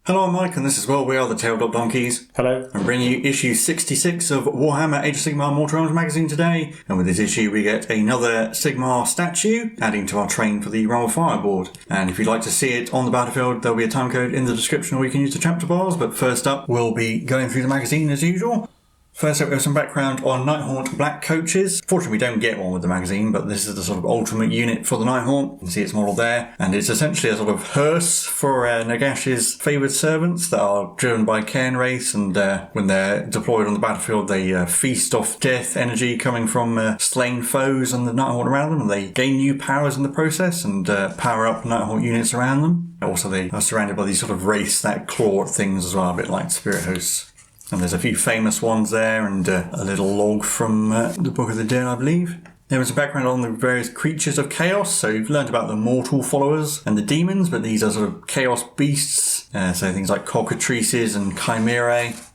Hello, I'm Mike, and this is we are the Tabletop Donkeys. Hello. I'm bringing you issue 66 of Warhammer Age of Sigmar Mortal Realms magazine today, and with this issue we get another Sigmar statue, adding to our train for the Realm of Fire board. And if you'd like to see it on the battlefield, there'll be a time code in the description where you can use the chapter bars, but first up we'll be going through the magazine as usual. First up, we have some background on Nighthaunt black coaches. Fortunately, we don't get one with the magazine, but this is the sort of ultimate unit for the Nighthaunt. You can see its model there. And it's essentially a sort of hearse for Nagash's favoured servants that are driven by Cairn Wraiths, and when they're deployed on the battlefield, they feast off death energy coming from slain foes and the Nighthaunt around them, and they gain new powers in the process and power up Nighthaunt units around them. Also, they are surrounded by these sort of wraiths that claw at things as well, a bit like spirit hosts. And there's a few famous ones there, and a little log from the Book of the Dead, I believe. There was a background on the various creatures of chaos. So you've learned about the mortal followers and the demons, but these are sort of chaos beasts. So things like cockatrices and chimerae.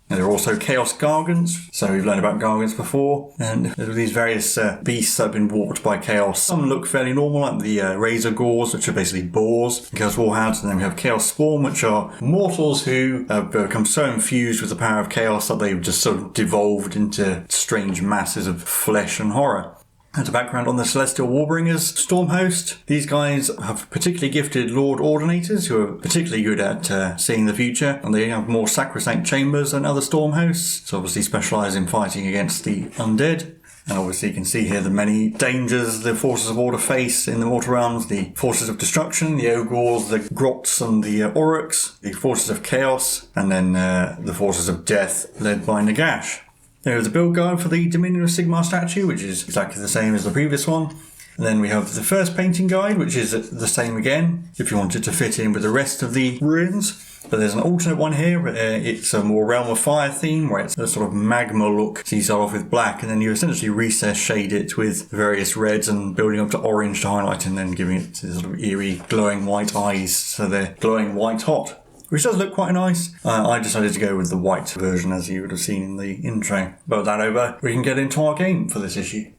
And there are also chaos gargants. So we've learned about gargants before. And there are these various beasts that have been warped by chaos. Some look fairly normal, like the razor gores, which are basically boars, chaos warhounds. And then we have chaos spawn, which are mortals who have become so infused with the power of chaos that they've just sort of devolved into strange masses of flesh and horror. As a background on the Celestial Warbringers Stormhost, these guys have particularly gifted Lord Ordinators who are particularly good at seeing the future, and they have more sacrosanct chambers than other Stormhosts, so obviously specialise in fighting against the undead. And obviously you can see here the many dangers the forces of order face in the Mortal Realms: the forces of destruction, the Ogors, the Grots and the Aurochs, the forces of chaos, and then the forces of death led by Nagash. There is a build guide for the Dominion of Sigmar statue, which is exactly the same as the previous one. And then we have the first painting guide, which is the same again, if you want it to fit in with the rest of the ruins. But there's an alternate one here. It's a more Realm of Fire theme, where it's a sort of magma look. So you start off with black, and then you essentially recess shade it with various reds and building up to orange to highlight, and then giving it sort of eerie glowing white eyes, so they're glowing white hot. Which does look quite nice. I decided to go with the white version, as you would have seen in the intro. But with that over, we can get into our game for this issue.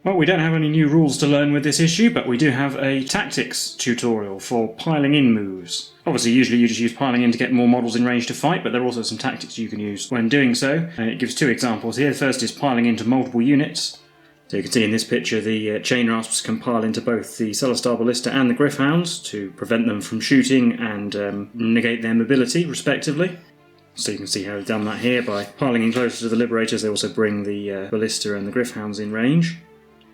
Well, we don't have any new rules to learn with this issue, but we do have a tactics tutorial for piling in moves. Obviously, usually you just use piling in to get more models in range to fight, but there are also some tactics you can use when doing so. And it gives two examples here. The first is piling into multiple units. So you can see in this picture the chain rasps can pile into both the Celestar Ballista and the Gryph-hounds to prevent them from shooting and negate their mobility, respectively. So you can see how they've done that here by piling in closer to the Liberators. They also bring the Ballista and the Gryph-hounds in range.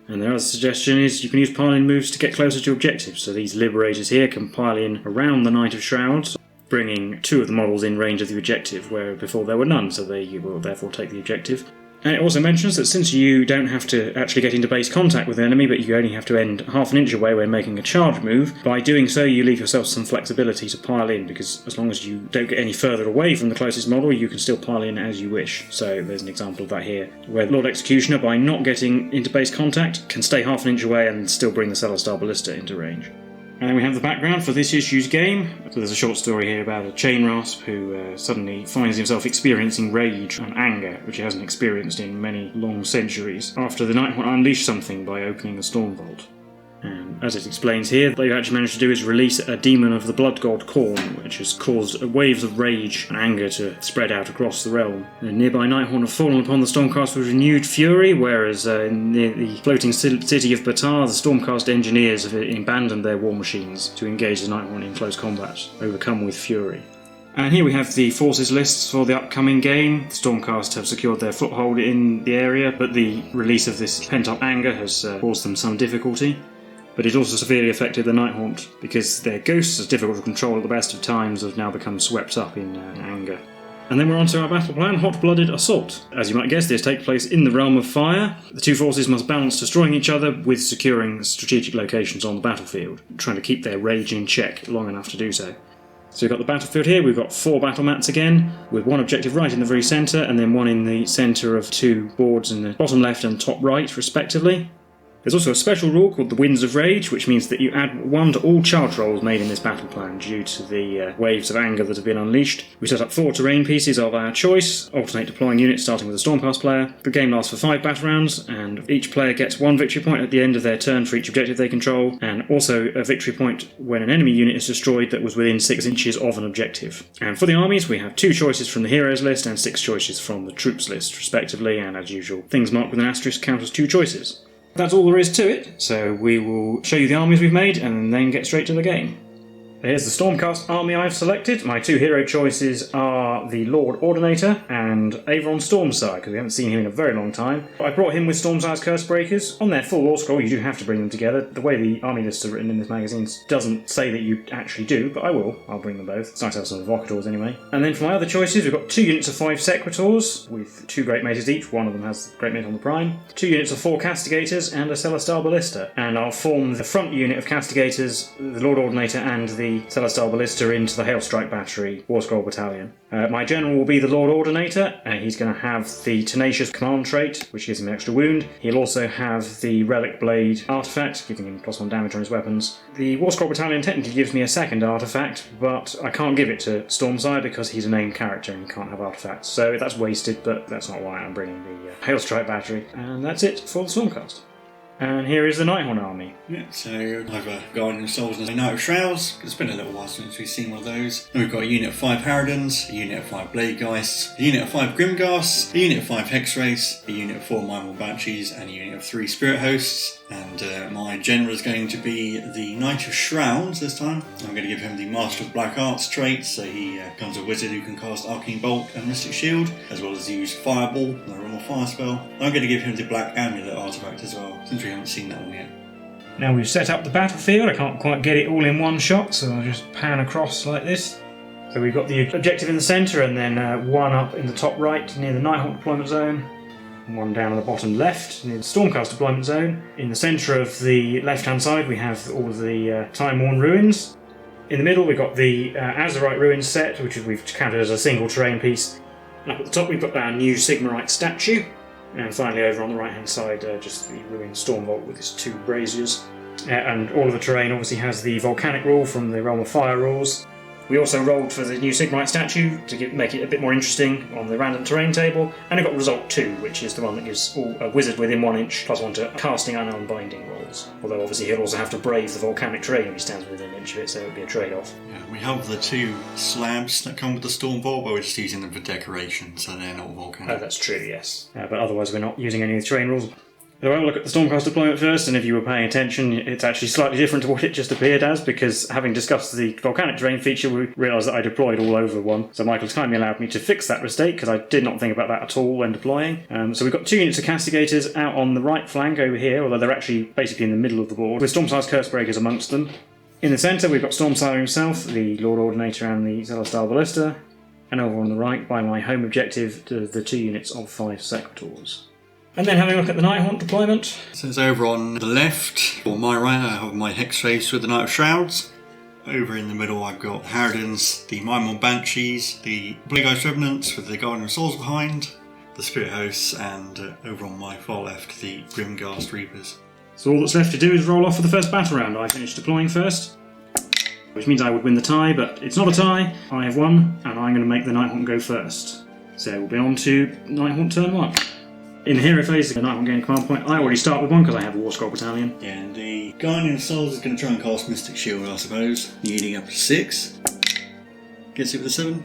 And their other suggestion is you can use pile-in moves to get closer to objectives. So these Liberators here can pile in around the Knight of Shrouds, bringing two of the models in range of the objective, where before there were none, so they will therefore take the objective. And it also mentions that since you don't have to actually get into base contact with the enemy, but you only have to end half an inch away when making a charge move, by doing so you leave yourself some flexibility to pile in, because as long as you don't get any further away from the closest model, you can still pile in as you wish. So there's an example of that here, where Lord Executioner, by not getting into base contact, can stay half an inch away and still bring the Celestar Ballista into range. And then we have the background for this issue's game. So there's a short story here about a chain rasp who suddenly finds himself experiencing rage and anger, which he hasn't experienced in many long centuries, after the Nighthaunt unleashed something by opening the Stormvault. And as it explains here, what they've actually managed to do is release a demon of the Blood God Khorne, which has caused waves of rage and anger to spread out across the realm. The nearby Nighthaunt have fallen upon the Stormcast with renewed fury, whereas near the floating city of Batar, the Stormcast engineers have abandoned their war machines to engage the Nighthaunt in close combat, overcome with fury. And here we have the forces lists for the upcoming game. The Stormcast have secured their foothold in the area, but the release of this pent-up anger has caused them some difficulty. But it also severely affected the Nighthaunt, because their ghosts, as difficult to control at the best of times, have now become swept up in anger. And then we're on to our battle plan, Hot-Blooded Assault. As you might guess, this takes place in the Realm of Fire. The two forces must balance destroying each other with securing strategic locations on the battlefield, trying to keep their rage in check long enough to do so. So we've got the battlefield here, we've got 4 battle mats again, with one objective right in the very centre, and then one in the centre of 2 boards in the bottom left and top right, respectively. There's also a special rule called the Winds of Rage, which means that you add 1 to all charge rolls made in this battle plan due to the waves of anger that have been unleashed. We set up 4 terrain pieces of our choice, alternate deploying units starting with a Stormcast player. The game lasts for 5 battle rounds, and each player gets 1 victory point at the end of their turn for each objective they control, and also a victory point when an enemy unit is destroyed that was within 6 inches of an objective. And for the armies, we have 2 choices from the heroes list and 6 choices from the troops list, respectively, and as usual, things marked with an asterisk count as 2 choices. That's all there is to it, so we will show you the armies we've made and then get straight to the game. Here's the Stormcast army I've selected. My 2 hero choices are the Lord Ordinator and Averon Stormsire, because we haven't seen him in a very long time. I brought him with Stormsire's Cursebreakers. On their full lore scroll, you do have to bring them together. The way the army lists are written in this magazine doesn't say that you actually do, but I will. I'll bring them both. It's nice to have some Evocators anyway. And then for my other choices, we've got 2 units of 5 Secretors, with 2 Great Maces each. One of them has the Great Mate on the Prime. 2 units of 4 Castigators and a Celestar Ballista. And I'll form the front unit of Castigators, the Lord Ordinator and the Celestar Ballista into the Hailstrike Battery War Scroll Battalion. My general will be the Lord Ordinator. He's going to have the Tenacious Command trait, which gives him an extra wound. He'll also have the Relic Blade artifact, giving him +1 damage on his weapons. The War Scroll Battalion technically gives me a second artifact, but I can't give it to Stormsire because he's a named character and he can't have artifacts. So that's wasted, but that's not why I'm bringing the Hailstrike Battery. And that's it for the Stormcast. And here is the Nighthaunt army. Yeah, so I've a Guardian of Souls and a Knight of Shrouds. It's been a little while since we've seen one of those. And we've got a unit of 5 Harridans, a unit of 5 Bladegheists, a unit of 5 Grimghasts, a unit of 5 Hexwraiths, a unit of 4 Mindful Banshees, and a unit of 3 Spirit Hosts. And my general is going to be the Knight of Shrouds this time. I'm going to give him the Master of Black Arts trait, so he becomes a wizard who can cast Arcane Bolt and Mystic Shield, as well as use Fireball, the Realm of Fire spell. I'm going to give him the Black Amulet artifact as well, since we haven't seen that one yet. Now we've set up the battlefield. I can't quite get it all in one shot, so I'll just pan across like this. So we've got the objective in the centre, and then 1 up in the top right near the Nighthaunt deployment zone, and 1 down on the bottom left near the Stormcast deployment zone. In the centre of the left-hand side we have all of the Time-worn ruins. In the middle we've got the Azerite ruins set, which we've counted as a single terrain piece. And up at the top we've got our new Sigmarite statue. And finally over on the right hand side, just the ruined Stormvault with its 2 braziers. And all of the terrain obviously has the volcanic rule from the Realm of Fire rules. We also rolled for the new Sigmarite statue to make it a bit more interesting on the random terrain table, and it got result 2, which is the one that gives a wizard within 1 inch +1 to casting and unbinding rolls. Although obviously he'll also have to brave the volcanic terrain if he stands within 1 inch of it, so it would be a trade-off. Yeah, we have the 2 slabs that come with the Stormvault, but we're just using them for decoration, so they're not volcanic. Oh, that's true, yes. But otherwise we're not using any of the terrain rules. So I'll look at the Stormcast deployment first, and if you were paying attention, it's actually slightly different to what it just appeared as, because having discussed the volcanic terrain feature, we realised that I deployed all over one. So Michael's kindly allowed me to fix that mistake, because I did not think about that at all when deploying. So we've got 2 units of Castigators out on the right flank over here, although they're actually basically in the middle of the board, with Stormsire's Cursebreakers amongst them. In the centre, we've got Stormsire himself, the Lord Ordinator and the Celestar Ballista. And over on the right, by my home objective, the 2 units of 5 Secretors. And then having a look at the Nighthaunt deployment. So it's over on the left, or my right, I have my Hexwraiths with the Knight of Shrouds. Over in the middle I've got Harridans, the Mindful Banshees, the Bladegeist Revenants with the Guardian of Souls behind, the Spirit Hosts, and over on my far left the Grimghast Reapers. So all that's left to do is roll off for the first battle round. I finished deploying first, which means I would win the tie, but it's not a tie. I have won, and I'm going to make the Nighthaunt go first. So we'll be on to Nighthaunt turn 1. In the hero phase, the Nighthaunt gaining a command point. I already start with 1 because I have a War Scroll Battalion. Yeah, and the Guardian of Souls is going to try and cast Mystic Shield, I suppose. Needing up to 6. Gets it with a 7.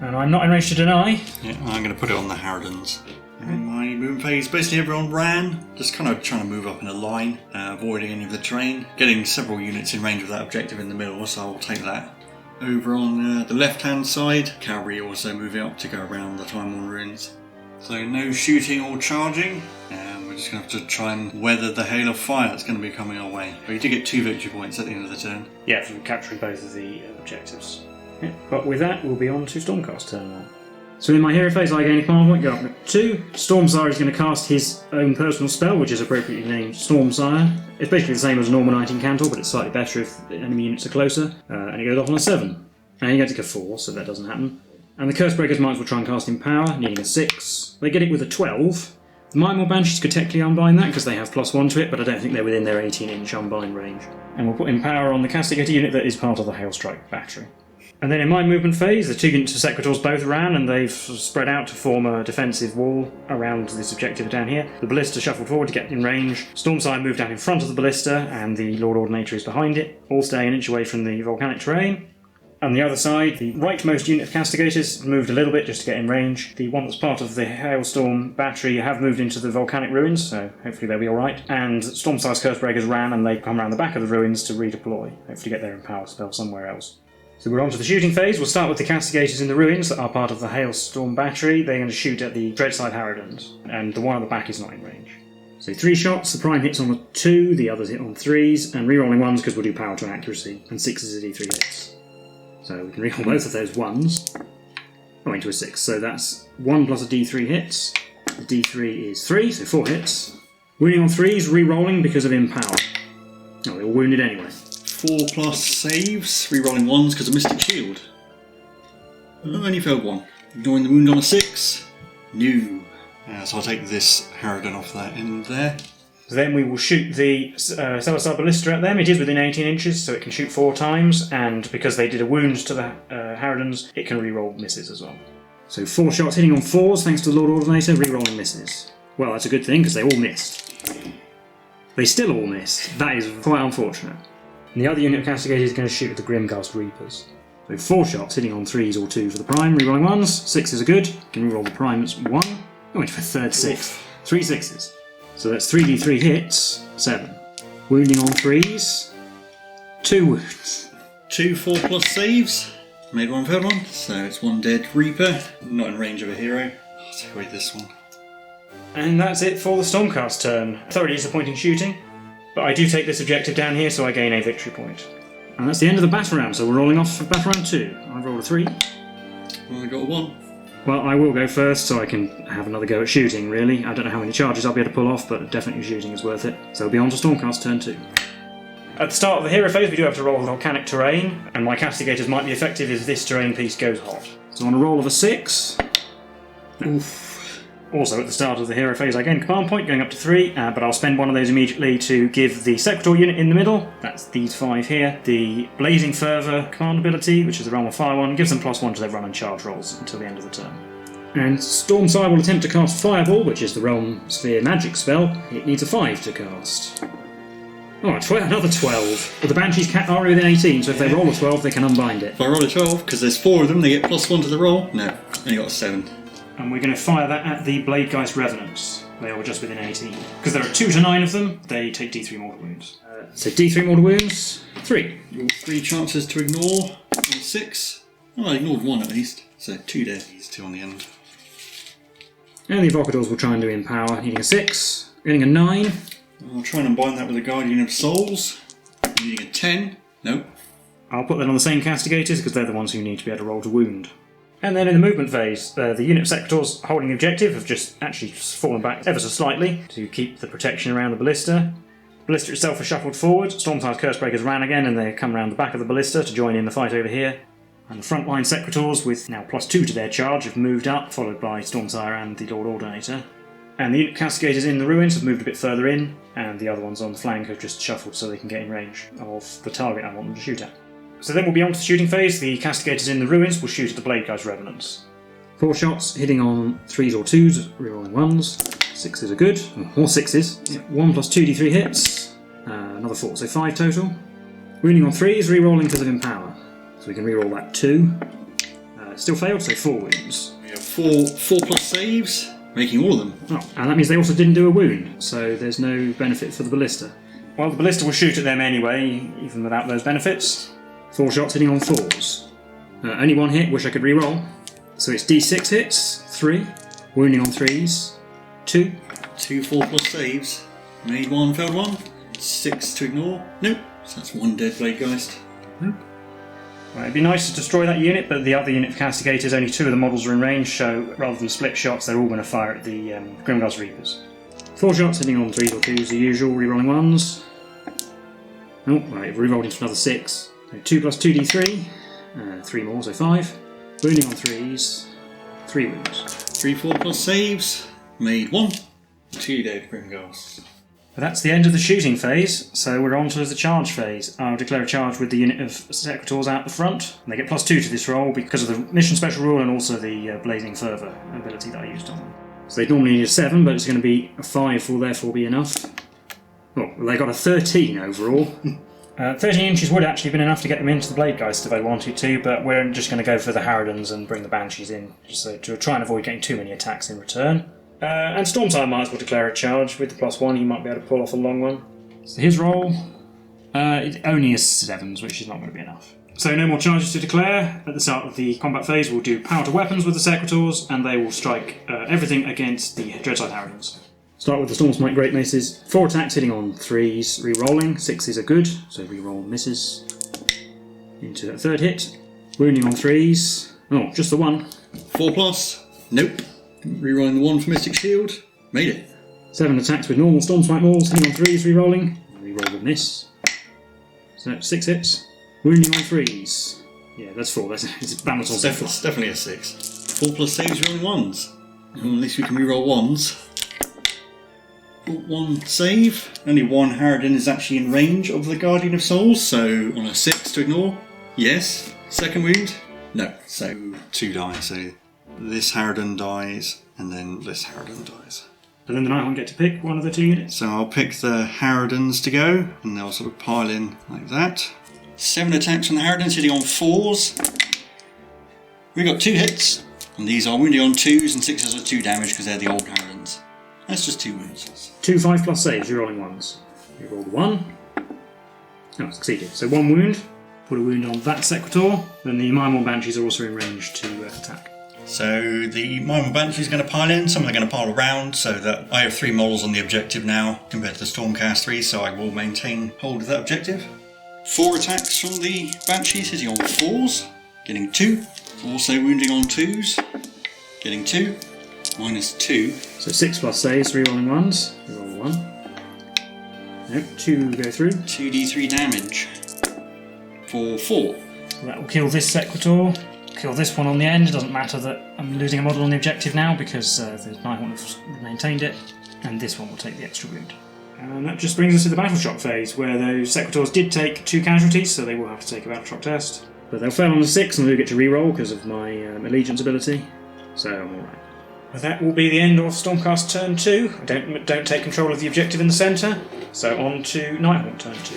And I'm not in range to deny. Yeah, I'm going to put it on the Harridans. In my movement phase, basically everyone ran, just kind of trying to move up in a line, avoiding any of the terrain. Getting several units in range of that objective in the middle, so I'll take that. Over on the left-hand side, cavalry also moving up to go around the Time-worn ruins. So no shooting or charging, and we're just going to have to try and weather the hail of fire that's going to be coming our way. But you do get 2 victory points at the end of the turn. Yeah, from capturing both of the objectives. Yeah, but with that, we'll be on to Stormcast turn 1. So in my hero phase, I gain a command point, go up to 2. Stormsire is going to cast his own personal spell, which is appropriately named Stormsire. It's basically the same as a normal Knight Incantor, but it's slightly better if the enemy units are closer. And it goes off on a 7. And he gets a 4, so that doesn't happen. And the Cursebreaker's Mites will try and cast in power, needing a 6. They get it with a 12, The Mine Banshees could technically unbind that because they have +1 to it, but I don't think they're within their 18-inch unbind range. And we'll put Empower on the Castigator unit that is part of the Hailstrike battery. And then in my movement phase, the 2 units of Sequitors both ran, and they've spread out to form a defensive wall around this objective down here. The Ballista shuffled forward to get in range. Stormsire moved down in front of the Ballista, and the Lord Ordinator is behind it, all staying an inch away from the volcanic terrain. On the other side, the rightmost unit of Castigators moved a little bit just to get in range. The one that's part of the Hailstorm battery have moved into the volcanic ruins, so hopefully they'll be alright. And Stormsire's Cursebreakers ran, and they come around the back of the ruins to redeploy, hopefully get their Empower spell somewhere else. So we're on to the shooting phase. We'll start with the Castigators in the ruins that are part of the Hailstorm battery. They're going to shoot at the Dreadside Harridans, and the one at the back is not in range. So 3 shots, the prime hits on a 2, the others hit on 3s, and rerolling 1s because we'll do power to accuracy, and 6s are D3 hits. So we can reroll both of those 1s. Oh, into a 6. So that's 1 plus a D3 hits. The D3 is 3, so 4 hits. Wounding on 3s, rerolling because of Empower. Oh, they're all wounded anyway. 4 plus saves, rerolling 1s because of Mystic Shield. Oh, only failed 1. Ignoring the wound on a 6. No. So I'll take this Harridan off that end there. Then we will shoot the Celestar Ballista at them. It is within 18 inches, so it can shoot 4 times, and because they did a wound to the Harridans, it can reroll misses as well. So 4 shots hitting on 4s, thanks to the Lord Ordinator, rerolling misses. Well, that's a good thing, because they all missed. They still all missed. That is quite unfortunate. And the other unit of Castigators is going to shoot at the Grimghast Reapers. So 4 shots hitting on 3s or 2 for the prime, rerolling 1s. 6s are good. You can reroll the prime as 1. Oh, into a third 6. 3 6s. So that's 3d3 hits, 7. Wounding on 3s, 2 wounds. 2 4 plus saves. Made 1 failed 1, so it's 1 dead Reaper. Not in range of a hero. I'll take away this one. And that's it for the Stormcast turn. Thoroughly disappointing shooting, but I do take this objective down here, so I gain a victory point. And that's the end of the battle round, so we're rolling off for battle round 2. I've rolled a 3. Well, I got a 1. Well, I will go first, so I can have another go at shooting, really. I don't know how many charges I'll be able to pull off, but definitely shooting is worth it. So we'll be on to Stormcast turn 2. At the start of the hero phase, we do have to roll volcanic terrain, and my Castigators might be effective if this terrain piece goes hot. So on a roll of a 6... Oof. Also, at the start of the hero phase, I gain command point, going up to 3, but I'll spend one of those immediately to give the Sequitor unit in the middle, that's these 5 here, the Blazing Fervour command ability, which is the Realm of Fire one, gives them +1 to their run and charge rolls until the end of the turn. And Stormsire will attempt to cast Fireball, which is the Realm Sphere magic spell. It needs a 5 to cast. Oh, another 12. But the Banshees are within 18, so if they roll a 12, they can unbind it. If I roll a 12, because there's 4 of them, they get +1 to the roll. No, only got a 7. And we're going to fire that at the Bladegeist Revenants. They are just within 18. Because there are 2 to 9 of them, they take D3 mortal wounds. So D3 mortal wounds, 3. 3 chances to ignore, and 6. Oh, I ignored 1 at least, so 2 dead. These 2 on the end. And the Evocators will try and do Empower, needing a 6, getting a 9. I'll try and combine that with a Guardian of Souls, needing a 10. Nope. I'll put that on the same Castigators because they're the ones who need to be able to roll to wound. And then in the movement phase, the unit of Sequitors holding the objective have just actually fallen back ever so slightly to keep the protection around the Ballista. The Ballista itself has shuffled forward, Stormsire's Cursebreakers ran again and they come around the back of the Ballista to join in the fight over here. And the frontline Sequitors, with now +2 to their charge, have moved up, followed by Stormsire and the Lord Ordinator. And the unit Castigators in the ruins have moved a bit further in, and the other ones on the flank have just shuffled so they can get in range of the target I want them to shoot at. So then we'll be on to the shooting phase. The Castigators in the ruins will shoot at the Bladegeist Revenants. 4 shots, hitting on 3s or 2s, rerolling 1s. 6s are good, or 6s. 1 plus 2d3 hits, another 4, so 5 total. Wounding on 3s, rerolling because of Empower. So we can reroll that 2. Still failed, so 4 wounds. We have 4 plus saves, making all of them. Oh, and that means they also didn't do a wound, so there's no benefit for the Ballista. Well, the Ballista will shoot at them anyway, even without those benefits. 4 shots hitting on 4s. Only 1 hit, wish I could reroll. So it's d6 hits, 3. Wounding on 3s, 2. 2 4 plus saves. Made 1, failed 1. 6 to ignore. Nope. So that's 1 dead Bladegeist. Nope. Right, it'd be nice to destroy that unit, but the other unit of Castigators, only 2 of the models are in range, so rather than split shots, they're all going to fire at the Grimghast Reapers. 4 shots hitting on 3s or 2s, the usual, rerolling 1s. Oh, right, rerolled into another 6. So 2 plus 2d3, 3 more, so 5. Wounding on 3s, 3 wounds. 3 4 plus saves. Made 1. 2 dead Grimghasts. But that's the end of the shooting phase, so we're on to the charge phase. I'll declare a charge with the unit of Secretors out the front, and they get +2 to this roll because of the mission special rule and also the Blazing Fervour ability that I used on them. So they normally need a 7, but it's going to be a 5 will therefore be enough. Oh, well, they got a 13 overall. 13 inches would actually have been enough to get them into the Bladegeist if they wanted to, but we're just going to go for the Harridans and bring the Banshees in, so to try and avoid getting too many attacks in return. And Stormsire might as well declare a charge. With the +1, he might be able to pull off a long one. So his roll, it only is 7s, which is not going to be enough. So no more charges to declare. At the start of the combat phase, we'll do power to weapons with the Secretors, and they will strike everything against the Dreadside Harridans. Start with the Stormsmite Great Maces. 4 attacks hitting on 3s, re-rolling. 6s are good, so re-roll misses. Into that 3rd hit. Wounding on 3s. Oh, just the 1. 4+. Nope. Rerolling the 1 for Mystic Shield. Made it. 7 attacks with normal Stormsmite Mauls, hitting on 3s, re-rolling. Re-roll with miss. So 6 hits. Wounding on 3s. Yeah, that's 4. It's balanced on 6. It's definitely a 6. 4+ saves rolling 1s. Well, at least we can reroll 1s. 1 save. Only 1 Harridan is actually in range of the Guardian of Souls, so on a 6 to ignore. Yes. 2nd wound. No. So 2 die, so this Harridan dies, and then this Harridan dies. And then the Nighthaunt get to pick one of the 2 units. So I'll pick the Harridans to go, and they'll sort of pile in like that. 7 attacks from the Harridans, hitting on 4s. We got 2 hits, and these are wounding on 2s, and 6s are 2 damage because they're the old Harridans. That's just 2 wounds. 2 5+ saves, you're rolling 1s. You roll the 1. Oh, succeeded. So 1 wound. Put a wound on that Secretor. Then the Mimor Banshees are also in range to attack. So the Mimor Banshee is going to pile in, some of them are going to pile around, so that I have 3 models on the objective now compared to the Stormcast 3, so I will maintain hold of that objective. 4 attacks from the Banshees, hitting on 4s, getting 2. Also wounding on 2s, getting 2. -2. So 6+ saves, re-rolling 1s. You roll 1. Nope, 2 go through. 2d3 damage for 4. That will kill this Secretor. Kill this one on the end. It doesn't matter that I'm losing a model on the objective now because the Nighthaunt have maintained it. And this one will take the extra wound. And that just brings us to the Battle Shock phase, where those Secretors did take 2 casualties, so they will have to take a Battle Shock test. But they'll fail on a 6 and they'll get to re-roll because of my Allegiance ability. So I'm alright. That will be the end of Stormcast turn 2. Don't take control of the objective in the centre. So on to Nighthaunt turn 2.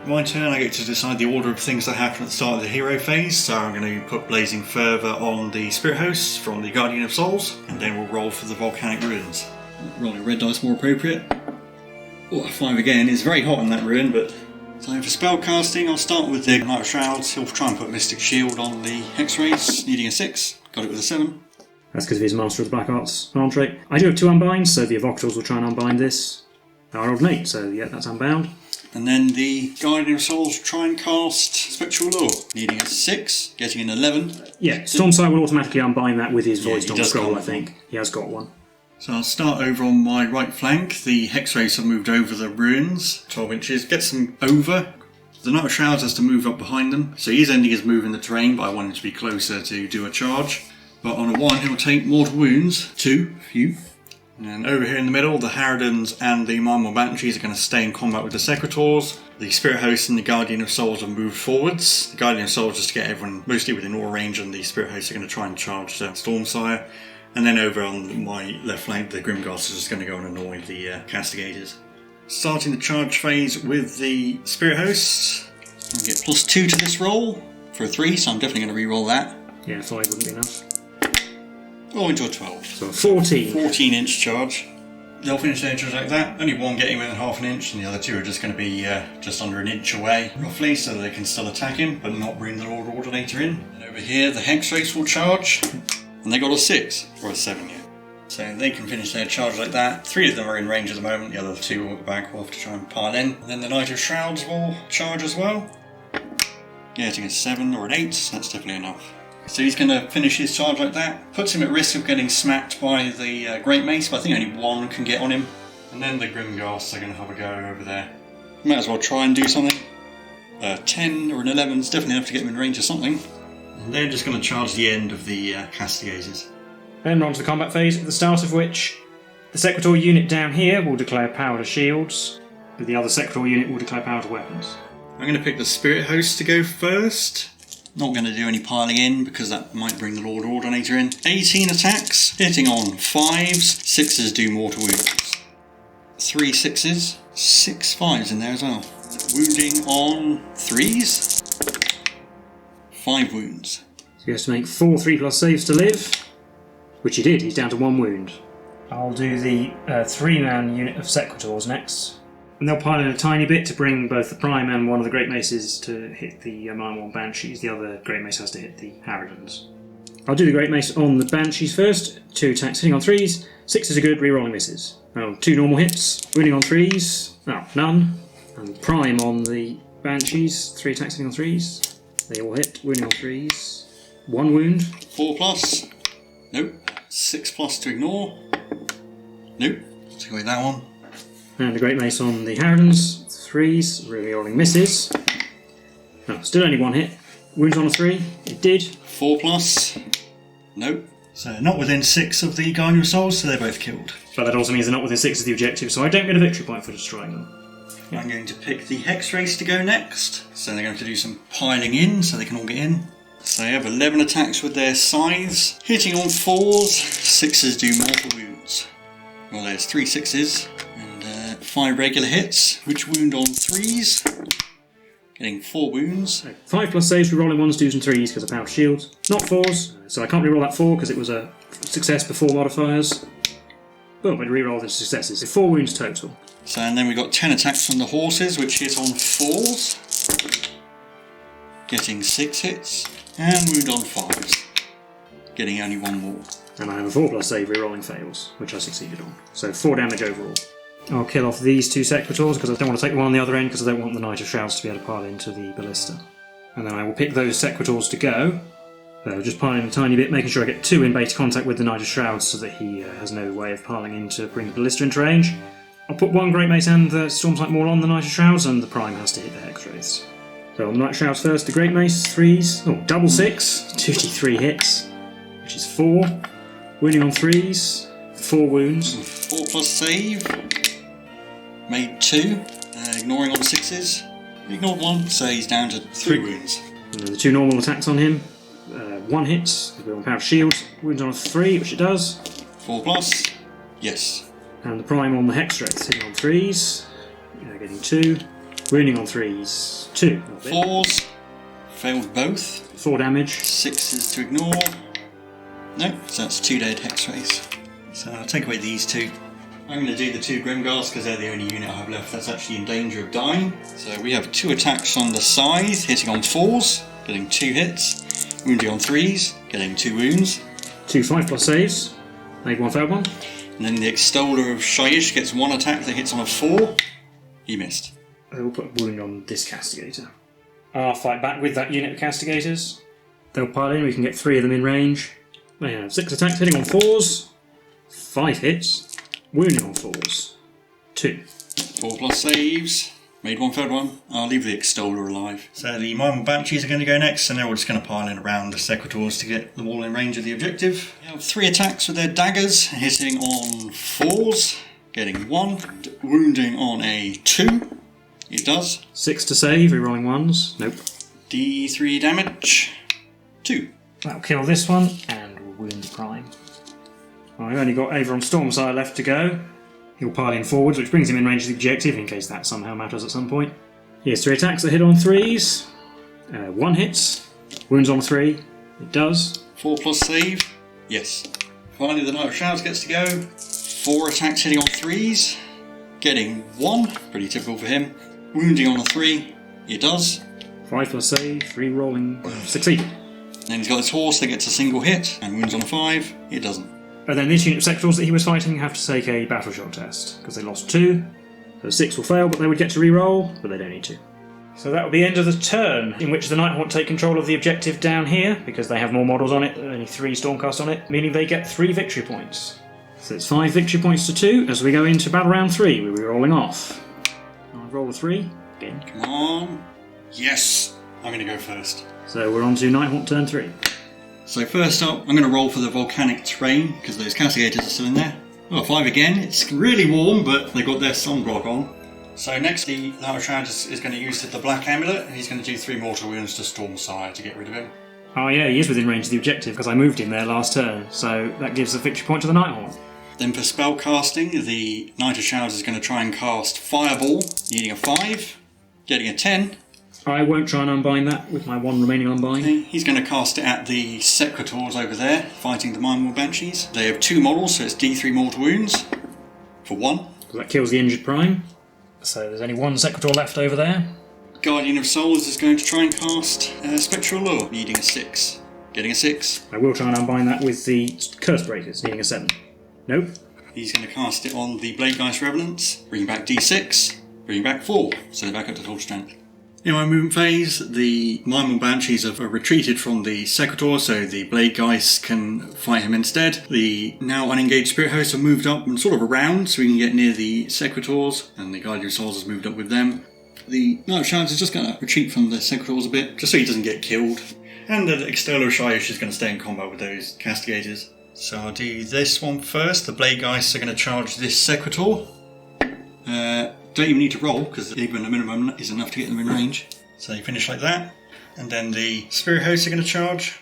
My turn, I get to decide the order of things that happen at the start of the hero phase, so I'm going to put Blazing Fervour on the Spirit Hosts from the Guardian of Souls, and then we'll roll for the Volcanic Ruins. Rolling red dice more appropriate. Oh, a 5 again. It's very hot in that ruin, but time for spell casting. I'll start with the Knight of Shrouds. He'll try and put Mystic Shield on the Hex-Rays, needing a 6. Got it with a 7. That's because of his Master of the Black Arts farm trait. I do have 2 unbinds, so the Evocators will try and unbind this. I rolled an 8, so yeah, that's unbound. And then the Guardian of Souls try and cast Spectral Law, needing a 6, getting an 11. Yeah, Stormsire will automatically unbind that with his Yeah, Void Storm does Scroll, got I think. He has got one. So I'll start over on my right flank. The Hex-Rays have moved over the ruins, 12 inches, gets them over. The Knight of Shrouds has to move up behind them, so he is ending his move in the terrain, but I want him to be closer to do a charge. But on a 1 he'll take mortal wounds, 2, few. And over here in the middle, the Harridans and the Mimor Banshees are going to stay in combat with the Secretors. The Spirit Hosts and the Guardian of Souls have moved forwards. The Guardian of Souls just to get everyone mostly within aura range, and the Spirit Hosts are going to try and charge the Stormsire. And then over on my left flank, the Grimghasts are just going to go and annoy the Castigators. Starting the charge phase with the Spirit Hosts. I'll get +2 to this roll for a 3, so I'm definitely going to re-roll that. Yeah, 5 wouldn't be enough. Oh, into a 12. So 14. 14-inch charge. They'll finish their charge like that. Only one getting within half an inch, and the other 2 are just going to be just under an inch away, roughly, so they can still attack him, but not bring the Lord Ordinator in. And over here, the Hex-Rays will charge, and they got a 6, or a 7 yet. So they can finish their charge like that. 3 of them are in range at the moment, the other 2 will back off to try and pile in. And then the Knight of Shrouds will charge as well. Getting a 7 or an 8, that's definitely enough. So he's going to finish his charge like that. Puts him at risk of getting smacked by the Great Mace, but I think only 1 can get on him. And then the Grimghasts are going to have a go over there. Might as well try and do something. 10 or an 11 is definitely enough to get him in range of something. And they're just going to charge the end of the Castigators. Then we're on to the combat phase, at the start of which The Sequitor unit down here will declare power to shields, but the other Sequitor unit will declare power to weapons. I'm going to pick the Spirit Host to go first. Not going to do any piling in because that might bring the Lord Ordinator in. 18 attacks, hitting on 5s. 6s do mortal wounds. 3 6s, 6 5s in there as well. Wounding on 3s. 5 wounds. So he has to make 4 3+ saves to live, which he did. He's down to 1 wound. I'll do the 3-man unit of Sequitors next. And they'll pile in a tiny bit to bring both the Prime and one of the Great Maces to hit the Marmor Banshees. The other Great Mace has to hit the Harridans. I'll do the Great Mace on the Banshees first. 2 attacks hitting on 3s. 6s are good, re-rolling misses. 2 normal hits, wounding on 3s. None. And Prime on the Banshees. 3 attacks hitting on 3s. They all hit, wounding on 3s. 1 wound. 4+. Nope. 6+ to ignore. Nope. Take away that one. And the Great Mace on the Harridans. 3s, re-rolling misses. Still only 1 hit. Wounds on a 3. It did. 4+. Nope. So not within 6 of the Guardian of Souls, so they're both killed. But that also means they're not within 6 of the objective, so I don't get a victory point for destroying them. I'm going to pick the Hex Race to go next. So they're going to do some piling in so they can all get in. So they have 11 attacks with their scythes. Hitting on 4s. 6s do mortal wounds. Well, there's 3 6s and 5 regular hits, which wound on 3s. Getting 4 wounds. 5+ saves, re-rolling 1s, 2s and 3s because of power shields. Not 4s, so I can't re-roll that 4 because it was a success before modifiers. But I'm going to re-roll the successes. So 4 wounds total. So and then we've got 10 attacks from the horses, which hit on 4s. Getting 6 hits. And wound on 5s. Getting only 1 more. And I have a 4+ save, re-rolling fails, which I succeeded on. So 4 damage overall. I'll kill off these 2 Sequitors because I don't want to take the one on the other end because I don't want the Knight of Shrouds to be able to pile into the Ballista. And then I will pick those Sequitors to go. So just piling a tiny bit, making sure I get 2 in base contact with the Knight of Shrouds so that he has no way of piling in to bring the Ballista into range. I'll put 1 Great Mace and the Stormsight Maul on the Knight of Shrouds, and the Prime has to hit the Hex Wraiths. So on the Knight of Shrouds first, the Great Mace, 3s. Double 6, 2d3 hits, which is 4. Wounding on 3s, 4 wounds. 4+ save. Made 2. Ignoring on 6s. Ignored 1, so he's down to 3 wounds. And then the 2 normal attacks on him. 1 hits, we're on power shield. Wounds on a 3, which it does. 4+. Yes. And the Prime on the Hex Wraiths, hitting on 3s. Getting 2. Wounding on 3s, 2. 4s. Failed both. 4 damage. 6s to ignore. No, so that's 2 dead Hex Wraiths. So I'll take away these 2. I'm going to do the 2 Grimguards because they're the only unit I have left that's actually in danger of dying. So we have 2 attacks on the scythe, hitting on 4s, getting 2 hits. Wounding on 3s, getting 2 wounds. 2 5+ saves. Made 1 failed one. And then the Extoller of Shyish gets 1 attack that hits on a 4. He missed. I will put a wound on this Castigator. I'll fight back with that unit of Castigators. They'll pile in, we can get 3 of them in range. They have 6 attacks hitting on 4s. 5 hits. Wounding on 4s. 2. 4+ saves. Made 1 failed one. I'll leave the Extoller alive. So the Marmor Banshees are going to go next, and they're all just going to pile in around the Sequitors to get them all in range of the objective. They have 3 attacks with their daggers, hitting on 4s, getting 1, wounding on a 2. It does. 6 to save, rerolling 1s. Nope. D3 damage. 2. That'll kill this one, and we'll wound the Prime. Well, I've only got Avron Stormsire left to go. He'll pile in forwards, which brings him in range of the objective, in case that somehow matters at some point. He has 3 attacks that hit on 3s. 1 hits. Wounds on 3. It does. 4+ save. Yes. Finally, the Knight of Shrouds gets to go. 4 attacks hitting on 3s. Getting 1. Pretty typical for him. Wounding on a 3. It does. 5+ save. Re-rolling. Succeeded. Then he's got his horse that gets a single hit. And wounds on a 5. It doesn't. And then this unit of Sectorals that he was fighting have to take a battle shock test, because they lost 2. So 6 will fail, but they would get to re-roll, but they don't need to. So that will be the end of the turn, in which the Nighthaunt take control of the objective down here, because they have more models on it, only 3 Stormcast on it, meaning they get 3 victory points. So it's 5 victory points to 2 as we go into battle round 3, we'll be rolling off. I'll roll a 3, again. Come on. Yes! I'm going to go first. So we're on to Nighthaunt turn 3. So first up, I'm going to roll for the volcanic terrain, because those castigators are still in there. Well, 5 again. It's really warm, but they've got their sunblock on. So next, the Knight of Shadows is going to use the Black Amulet, and he's going to do 3 mortal wounds to Stormsire to get rid of him. Oh yeah, he is within range of the objective because I moved him there last turn, so that gives a victory point to the Nighthaunt. Then for spell casting, the Knight of Shadows is going to try and cast Fireball, needing a 5, getting a 10. I won't try and unbind that with my 1 remaining unbind. Okay, he's going to cast it at the Secretors over there, fighting the Mindwall Banshees. They have 2 models, so it's D3 mortal wounds for 1. So that kills the injured Prime. So there's only 1 Secretor left over there. Guardian of Souls is going to try and cast Spectral Lure, needing a 6. Getting a 6. I will try and unbind that with the Curse Breakers, needing a 7. Nope. He's going to cast it on the Bladegeist Revenants, bringing back D6, bringing back 4, so they're back up to full strength. In my movement phase, the Mindwall Banshees have retreated from the Secretor, so the Bladegeist can fight him instead. The now unengaged Spirit Hosts have moved up and sort of around, so we can get near the Secretors, and the Guardian of Souls has moved up with them. The Knight of Shadows is just going to retreat from the Secretors a bit, just so he doesn't get killed. And the External Shyish is going to stay in combat with those Castigators. So I'll do this one first. The Bladegeist are going to charge this Secretor. Don't even need to roll, because even a minimum is enough to get them in range. So you finish like that. And then the Spirit Hosts are going to charge.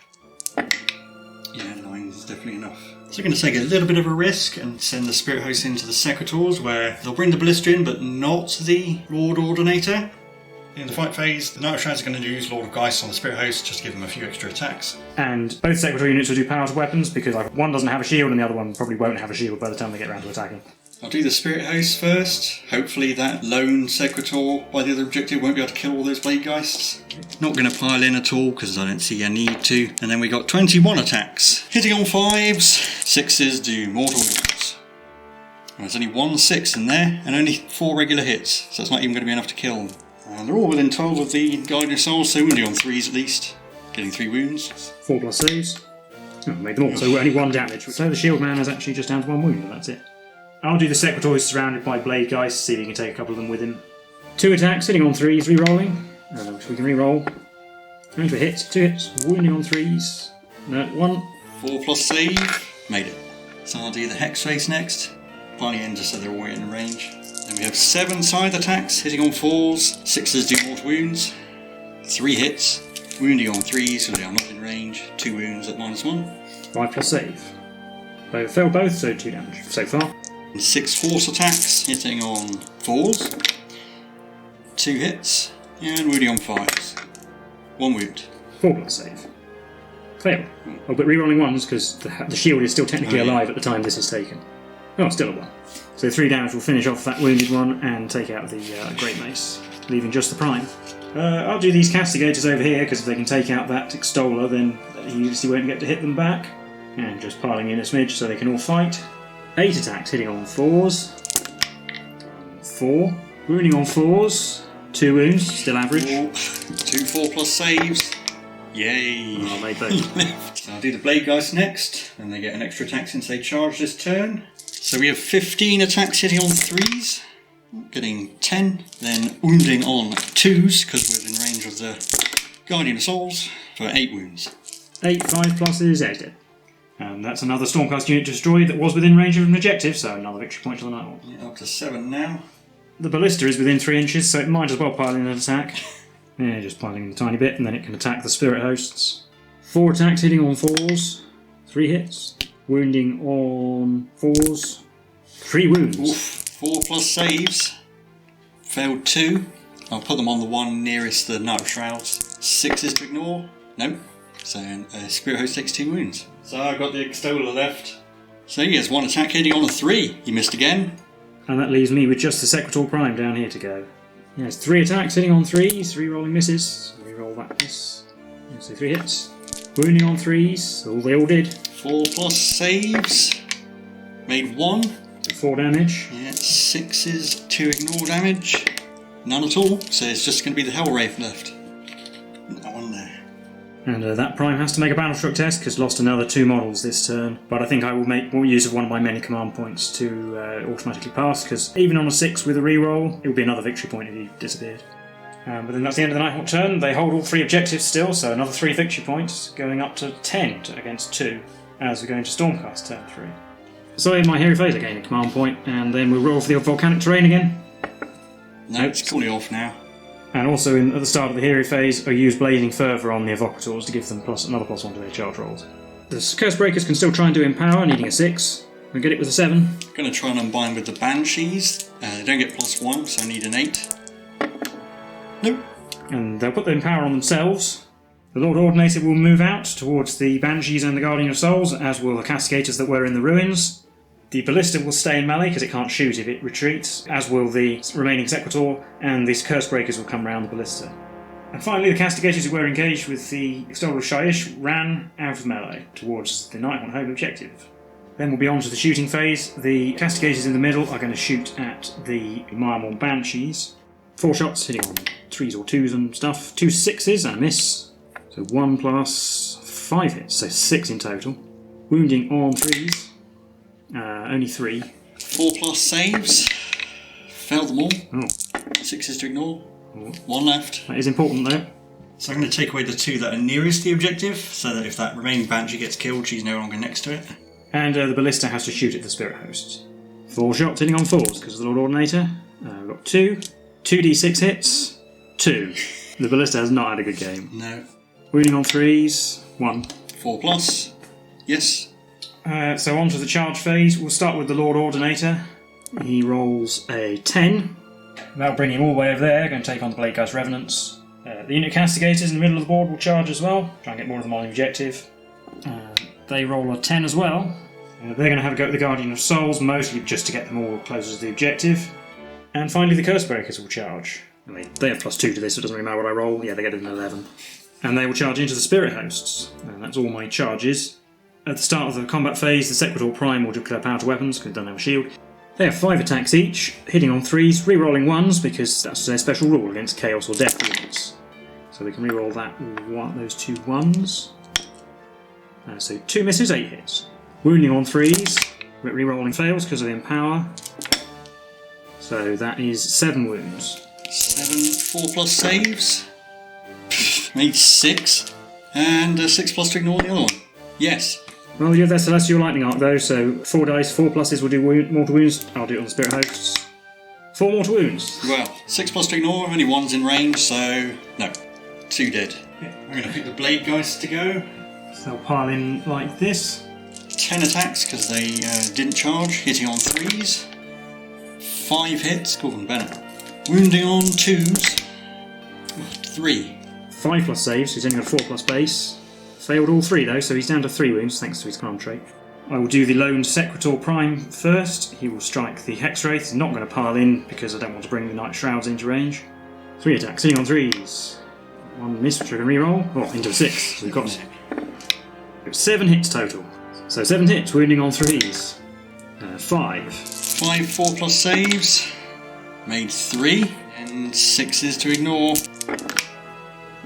Yeah, 9 is definitely enough. So we're going to take a little bit of a risk and send the Spirit Hosts into the Secretors, where they'll bring the Ballista in, but not the Lord Ordinator. In the fight phase, the Knight of Shadows is going to use Lord of Geist on the Spirit Host, just to give them a few extra attacks. And both Secretary units will do powers of weapons, because one doesn't have a shield and the other one probably won't have a shield by the time they get around to attacking. I'll do the Spirit Host first. Hopefully that lone Secretor by the other objective won't be able to kill all those Bladegheists. Not going to pile in at all, because I don't see a need to. And then we got 21 attacks. Hitting on 5s, 6s do mortal wounds. There's only 1 6 in there, and only 4 regular hits, so it's not even going to be enough to kill them. And they're all within 12 of the Guardian of Souls, so only on 3s at least. Getting 3 wounds. 4 plus saves. Oh, made them all, so only 1 damage. So the Shield Man is actually just down to 1 wound, and that's it. I'll do the Secretary who's surrounded by Bladegeist, see if he can take a couple of them with him. 2 attacks, hitting on 3s, re-rolling. So we can re-roll. And for hits, 2 hits, wounding on 3s. No, 1. 4 plus save. Made it. So I'll do the Hex Face next. Finally in just so they're all in range. Then we have 7 side attacks, hitting on 4s. 6s do mortal wounds. 3 hits. Wounding on 3s, so they are not in range. 2 wounds at -1. 5 plus save. They failed both, so 2 damage so far. 6 force attacks, hitting on 4s. 2 hits. And wounding on 5s. 1 wound. 4 plus save. Failed. Oh, but re-rolling 1s, because the shield is still technically alive at the time this is taken. Oh, still a 1. So 3 damage will finish off that wounded one and take out the Great Mace, leaving just the Prime. I'll do these Castigators over here, because if they can take out that Extoller, then he obviously won't get to hit them back. And just piling in a smidge so they can all fight. 8 attacks, hitting on 4s. 4. Wounding on 4s. 2 wounds, still average. 2 4 plus saves. Yay! Oh, I made both. So I'll do the Bladegeist next, and they get an extra attack since they charge this turn. So we have 15 attacks hitting on 3s, getting 10, then wounding on 2s, because we're in range of the Guardian of Souls, for 8 wounds. 8, 5 pluses, 8 dead. And that's another Stormcast unit destroyed that was within range of an objective, so another victory point to the Nighthaunt. Yeah, up to 7 now. The Ballista is within 3 inches, so it might as well pile in an attack. Yeah, just piling in a tiny bit, and then it can attack the Spirit Hosts. 4 attacks hitting on 4s, 3 hits. Wounding on 4s, 3 wounds. Oof. 4 plus saves. Failed 2. I'll put them on the one nearest the Knight of Shrouds. 6 is to ignore. No. So Spirit Host takes 2 wounds. So I've got the Extoller left. So he has 1 attack hitting on a 3. He missed again. And that leaves me with just the Secretary Prime down here to go. Yes, 3 attacks hitting on 3s, 3 rolling misses. Reroll that miss. So 3 hits. Wounding on 3s, all they all did. 4 plus saves. Made 1. 4 damage. Yeah, 6 is 2 ignore damage. None at all, so it's just going to be the Hellwraith left. That one there. And that Prime has to make a Battlestruck test, because lost another 2 models this turn. But I think I will make more use of one of my many command points to automatically pass, because even on a 6 with a reroll, it would be another victory point if he disappeared. But then that's the end of the Nighthaunt turn. They hold all 3 objectives still, so another 3 victory points, going up to 10 against 2, as we go into Stormcast turn 3. So in my hero phase I gain a command point, and then we'll roll for the volcanic terrain again. No, it's cooling off now. And also at the start of the hero phase I use Blazing Fervour on the Evocators to give them another +1 to their charge rolls. The Curse Breakers can still try and do Empower, needing a 6. We get it with a 7. I'm going to try and unbind with the Banshees. They don't get +1, so I need an 8. Nope. And they'll put the Empower on themselves. The Lord Ordinator will move out towards the Banshees and the Guardian of Souls, as will the Castigators that were in the ruins. The Ballista will stay in melee because it can't shoot if it retreats, as will the remaining Sequitor, and these Curse Breakers will come round the Ballista. And finally, the Castigators who were engaged with the Extol of Shyish ran out of melee towards the Nighthaunt home objective. Then we'll be on to the shooting phase. The Castigators in the middle are going to shoot at the Miremore Banshees. 4 shots, hitting on 3s or 2s and stuff. 2 6s and a miss. So 1 plus 5 hits, so 6 in total. Wounding on 3s. Only 3. 4 plus saves. Failed them all. Oh. 6s to ignore. Oh. 1 left. That is important though. So I'm going to take away the 2 that are nearest the objective, so that if that remaining Banshee gets killed, she's no longer next to it. And the Ballista has to shoot at the Spirit Hosts. 4 shots hitting on 4s because of the Lord Ordinator. We've got 2. 2d6 hits. 2. The Ballista has not had a good game. No. Wounding on 3s. 1. 4 plus. Yes. So on to the charge phase. We'll start with the Lord Ordinator. He rolls a 10. That'll bring him all the way over there. Going to take on the Blade Guy's Revenants. The unit Castigators in the middle of the board will charge as well. Try and get more of them on the objective. They roll a 10 as well. They're going to have a go at the Guardian of Souls, mostly just to get them all closer to the objective. And finally the Curse Breakers will charge. They have +2 to this, so it doesn't really matter what I roll. Yeah, they get an 11. And they will charge into the Spirit Hosts. And that's all my charges. At the start of the combat phase, the Sequitor Prime will declare power to weapons, because they don't have a shield. They have 5 attacks each, hitting on 3s, re-rolling 1s, because that's their special rule against Chaos or Death units. So we can re-roll those 2 1s. So 2 misses, 8 hits. Wounding on 3s, re-rolling fails because of the Empower. So that is 7 wounds. 7, 4 plus saves. Made 6. And 6 plus to ignore the other one. Yes. Well, you have their Celestial Lightning Arc though, so 4 dice, 4 pluses will do mortal wounds. I'll do it on the Spirit Hosts. 4 mortal wounds. Well, 6 plus to ignore, only 1's in range, so no. 2 dead. Yeah. I'm going to pick the Blade Guys to go. So they'll pile in like this. 10 attacks because they didn't charge, hitting on 3s. 5 hits, Corvin Bennett. Wounding on 2s. 3. 5 plus saves, he's only got 4 plus base. Failed all 3 though, so he's down to 3 wounds thanks to his command trait. I will do the lone Sequitor Prime first. He will strike the Hexwraith. He's not going to pile in because I don't want to bring the Night Shrouds into range. 3 attacks, hitting on 3s. 1 miss, which I can reroll. Oh, into a 6. So we've got 7 hits total. So 7 hits, wounding on 3s. 5. 5 4 plus saves. Made 3. And 6s to ignore.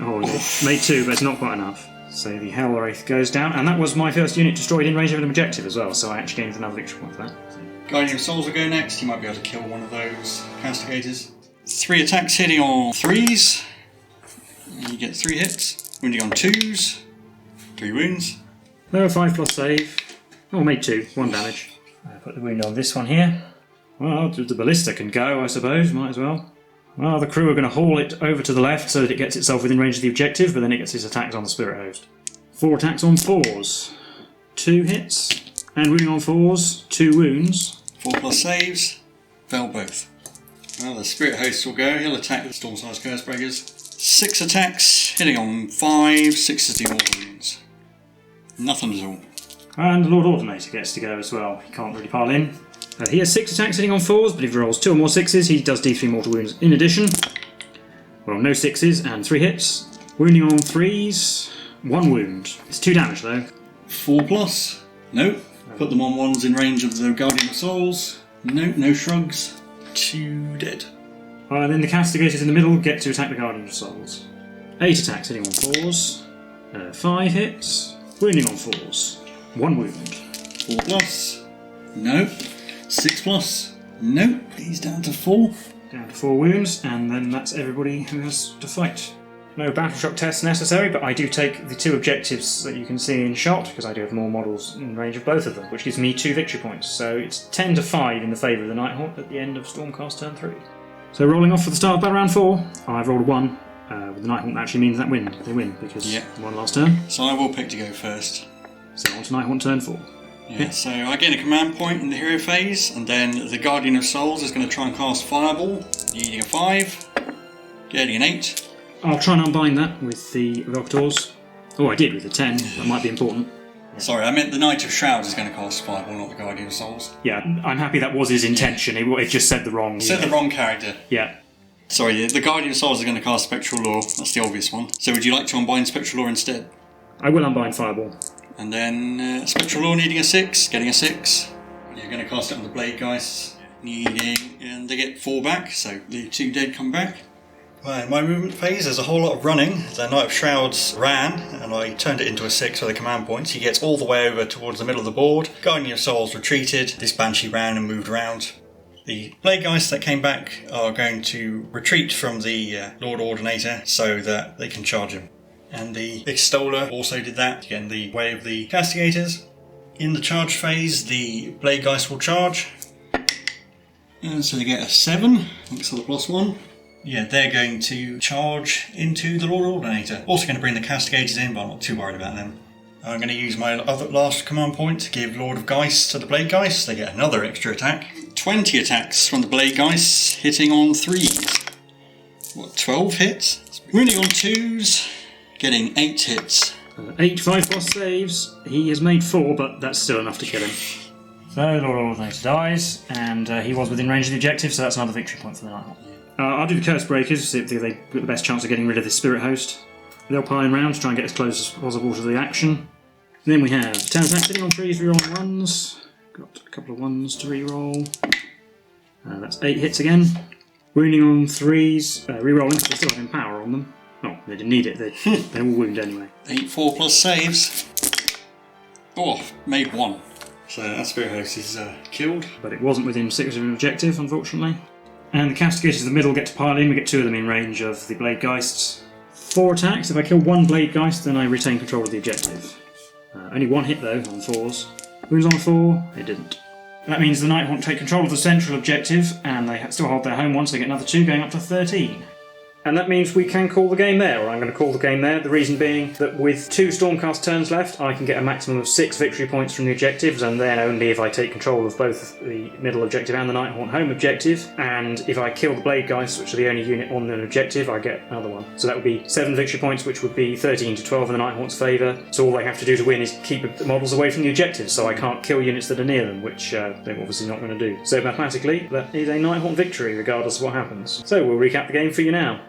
Oh, made 2, but it's not quite enough. So the Hellwraith goes down, and that was my first unit destroyed in range of an objective as well, so I actually gained another victory point for that. Guardian of Souls will go next. You might be able to kill one of those Castigators. 3 attacks hitting on 3s. You get 3 hits. Wounding on 2s. 3 wounds. No, 5 plus save. Oh, made 2. 1 damage. I put the wound on this one here. Well, the Ballista can go, I suppose. Might as well. Well, the crew are going to haul it over to the left so that it gets itself within range of the objective, but then it gets its attacks on the Spirit Host. 4 attacks on 4s. 2 hits. And wounding on 4s. 2 wounds. 4 plus saves. Fail both. Well, the Spirit Host will go. He'll attack the Storm-sized Cursebreakers. 6 attacks, hitting on 5. 6 do mortal wounds. Nothing at all. And the Lord Ordinator gets to go as well. He can't really pile in. He has 6 attacks hitting on 4s, but if he rolls 2 or more 6s, he does D3 mortal wounds in addition. Well, no 6s and 3 hits. Wounding on 3s. 1 wound. It's 2 damage though. 4 plus. Nope. Put them on 1s in range of the Guardian of Souls. Nope, no shrugs. 2 dead. And then the Castigators in the middle get to attack the Guardian of Souls. 8 attacks hitting on 4s. 5 hits. Wounding on 4s. 1 wound. 4 plus. Nope. 6 plus. Nope. He's down to 4. Down to 4 wounds, and then that's everybody who has to fight. No battle shock tests necessary, but I do take the 2 objectives that you can see in shot, because I do have more models in range of both of them, which gives me 2 victory points. So it's 10 to 5 in the favour of the Nighthaunt at the end of Stormcast turn 3. So rolling off for the start of battle round 4, I've rolled a 1. With the Nighthaunt actually means that they win, because one last turn. So I will pick to go first. So on to Nighthaunt turn 4. Yeah, so I gain a command point in the hero phase, and then the Guardian of Souls is going to try and cast Fireball, needing a 5, getting an 8. I'll try and unbind that with the Evocators. Oh, I did with the 10. That might be important. Sorry, I meant the Knight of Shrouds is going to cast Fireball, not the Guardian of Souls. Yeah, I'm happy that was his intention. It just said the wrong... It said the wrong character. Yeah. Sorry, the Guardian of Souls is going to cast Spectral Law. That's the obvious one. So would you like to unbind Spectral Law instead? I will unbind Fireball. And then Spectral Law needing a 6, getting a 6. You're going to cast it on the Blade Geist, and they get 4 back, so the 2 dead come back. Right, in my movement phase, there's a whole lot of running. The Knight of Shrouds ran, and I turned it into a 6 with the command points. He gets all the way over towards the middle of the board. Guardian of Souls retreated. This Banshee ran and moved around. The Blade Geists that came back are going to retreat from the Lord Ordinator so that they can charge him. And the Extoller also did that, to get in the way of the Castigators. In the charge phase, the Blade Geist will charge. And so they get a 7, thanks to the +1. Yeah, they're going to charge into the Lord Ordinator. Also going to bring the Castigators in, but I'm not too worried about them. I'm going to use my other last command point to give Lord of Geist to the Blade Geist. They get another extra attack. 20 attacks from the Blade Geist, hitting on 3s. 12 hits? Wounding on 2s, getting 8 hits. 8 5+ saves. He has made 4, but that's still enough to kill him. So Lord Ordinator dies, and he was within range of the objective, so that's another victory point for the Nighthaunt. I'll do the Curse Breakers, see if they've got the best chance of getting rid of this Spirit Host. They'll pile in round to try and get as close as possible to the action. And then we have 10 attacks hitting on 3s, rerolling 1s. Got a couple of 1s to reroll. That's 8 hits again. Wounding on 3s, rerolling, so they still have Empower on them. Oh, they didn't need it, they all wound anyway. 8 4+ saves. Oh, made 1. So that Spirit Host is killed. But it wasn't within 6 of an objective, unfortunately. And the Castigators in the middle get to pile in. We get 2 of them in range of the Blade Geists. 4 attacks. If I kill 1 Blade Geist, then I retain control of the objective. Only 1 hit though, on 4s. Wounds on a 4, it didn't. That means the Nighthaunt take control of the central objective, and they still hold their home one, so they get another 2, going up to 13. And that means we can call the game there, or I'm going to call the game there. The reason being that with 2 Stormcast turns left, I can get a maximum of 6 victory points from the objectives, and then only if I take control of both the middle objective and the Nighthaunt home objective. And if I kill the Blade Geists, which are the only unit on an objective, I get another one. So that would be 7 victory points, which would be 13 to 12 in the Nighthaunt's favour. So all they have to do to win is keep the models away from the objectives, so I can't kill units that are near them, which they're obviously not going to do. So mathematically, that is a Nighthaunt victory, regardless of what happens. So we'll recap the game for you now.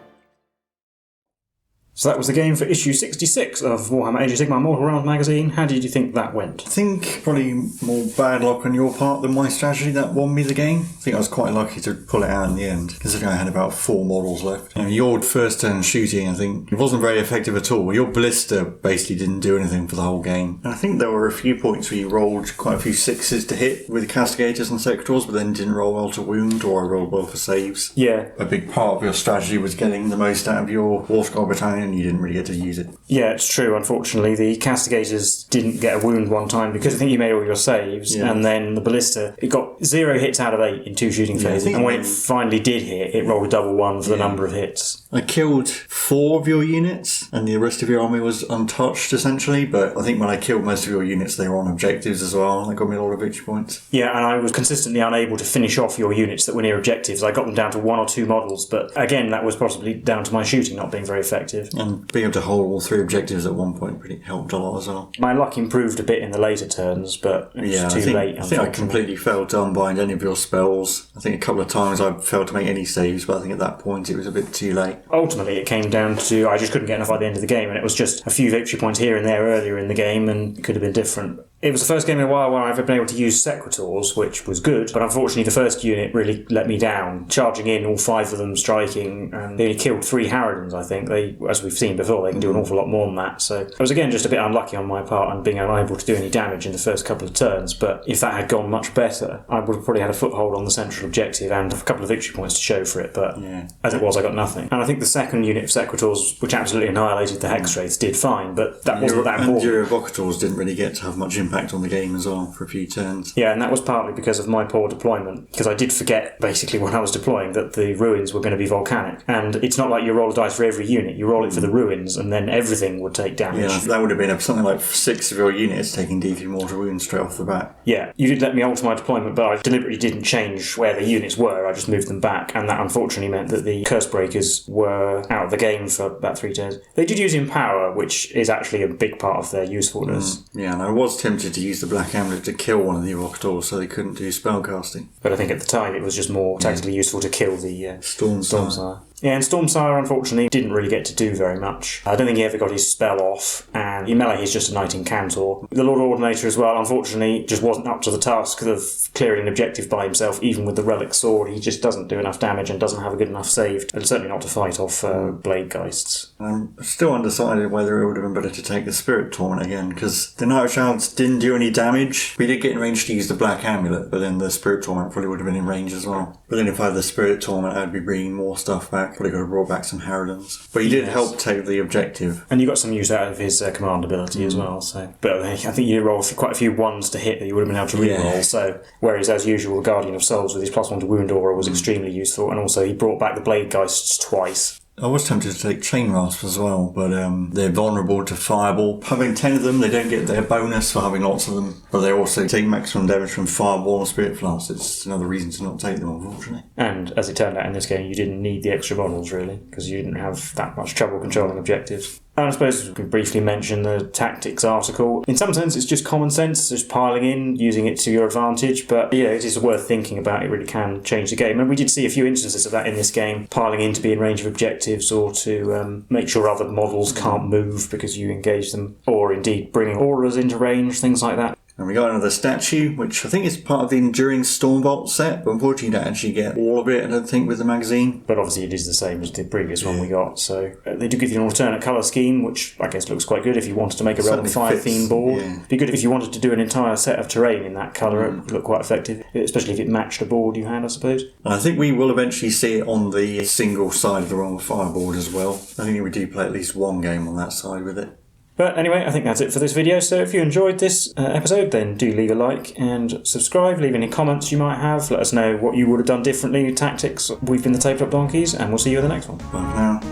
So that was the game for issue 66 of Warhammer Age of Sigmar Mortal Realms magazine. How did you think that went? I think probably more bad luck on your part than my strategy that won me the game. I think I was quite lucky to pull it out in the end, considering I had about 4 models left. Your first turn shooting, I think, it wasn't very effective at all. Your Ballista basically didn't do anything for the whole game. And I think there were a few points where you rolled quite a few 6s to hit with Castigators and Secretors, but then didn't roll well to wound, or I rolled well for saves. Yeah. A big part of your strategy was getting the most out of your Warthog battalion, and you didn't really get to use it. Yeah, it's true. Unfortunately, the Castigators didn't get a wound one time because I think you made all your saves, and then the Ballista, it got 0 hits out of 8 in 2 shooting phases, and when it finally did hit, it rolled a double 1 for the number of hits. I killed 4 of your units, and the rest of your army was untouched, essentially, but I think when I killed most of your units, they were on objectives as well. That got me a lot of victory points. Yeah, and I was consistently unable to finish off your units that were near objectives. I got them down to 1 or 2 models, but again, that was possibly down to my shooting not being very effective. And being able to hold all 3 objectives at one point really helped a lot as well. My luck improved a bit in the later turns, but it was too late. I think I completely failed to unbind any of your spells. I think a couple of times I failed to make any saves, but I think at that point it was a bit too late. Ultimately, it came down to I just couldn't get enough by the end of the game, and it was just a few victory points here and there earlier in the game, and it could have been different. It was the first game in a while where I've been able to use Sequitors, which was good, but unfortunately the first unit really let me down. Charging in, all 5 of them striking, and they only killed 3 Harridans, I think. They, as we've seen before, they can do an awful lot more than that. So I was again just a bit unlucky on my part and being unable to do any damage in the first couple of turns, but if that had gone much better, I would have probably had a foothold on the central objective and a couple of victory points to show for it, but as it was, I got nothing. And I think the second unit of Sequitors, which absolutely annihilated the Hex Wraiths, did fine, but that wasn't that important. And your Evocators didn't really get to have much impact on the game as well for a few turns. Yeah, and that was partly because of my poor deployment, because I did forget, basically, when I was deploying, that the ruins were going to be volcanic. And it's not like you roll a dice for every unit, you roll it for the ruins, and then everything would take damage. Yeah, that would have been something like 6 of your units taking D3 mortal wounds straight off the bat. Yeah, you did let me alter my deployment, but I deliberately didn't change where the units were, I just moved them back, and that unfortunately meant that the Curse Breakers were out of the game for about 3 turns. They did use Empower, which is actually a big part of their usefulness. Yeah, and I was tempted to use the Black Amulet to kill one of the Evocators so they couldn't do spellcasting. But I think at the time it was just more tactically useful to kill the Stormsire. Yeah, and Stormsire, unfortunately, didn't really get to do very much. I don't think he ever got his spell off, and in melee he's just a Knight Incantor. The Lord Ordinator as well, unfortunately, just wasn't up to the task of clearing an objective by himself, even with the Relic Sword. He just doesn't do enough damage and doesn't have a good enough save, and certainly not to fight off Blade Geists. I'm still undecided whether it would have been better to take the Spirit Torment again, because the Night Shrouds didn't do any damage. We did get in range to use the Black Amulet, but then the Spirit Torment probably would have been in range as well. But then if I had the Spirit Torment, I'd be bringing more stuff back. Probably could have brought back some Harridans. But he did help take the objective. And you got some use out of his command ability as well. So, but I think you rolled quite a few 1s to hit that you would have been able to reroll. So, whereas as usual, the Guardian of Souls with his +1 to wound aura was extremely useful, and also he brought back the Blade Geists twice. I was tempted to take Chain Rasp as well, but they're vulnerable to Fireball. Having 10 of them, they don't get their bonus for having lots of them, but they also take maximum damage from Fireball and Spirit Blast. It's another reason to not take them, unfortunately. And as it turned out in this game, you didn't need the extra models, really, because you didn't have that much trouble controlling objectives. And I suppose we can briefly mention the tactics article. In some sense, it's just common sense, just piling in, using it to your advantage, but yeah, it is worth thinking about. It really can change the game. And we did see a few instances of that in this game, piling in to be in range of objectives or to make sure other models can't move because you engage them, or indeed bringing auras into range, things like that. And we got another statue, which I think is part of the Enduring Stormvault set, but unfortunately you don't actually get all of it, I don't think, with the magazine. But obviously it is the same as the previous one we got, so they do give you an alternate colour scheme, which I guess looks quite good if you wanted to make a Realm of Fire theme board. It'd be good if you wanted to do an entire set of terrain in that colour, it would look quite effective, especially if it matched a board you had, I suppose. And I think we will eventually see it on the single side of the Realm of Fire board as well. I think we do play at least one game on that side with it. But anyway, I think that's it for this video. So if you enjoyed this episode, then do leave a like and subscribe. Leave any comments you might have. Let us know what you would have done differently, tactics. We've been the Tabletop Donkeys, and we'll see you in the next one. Bye for now.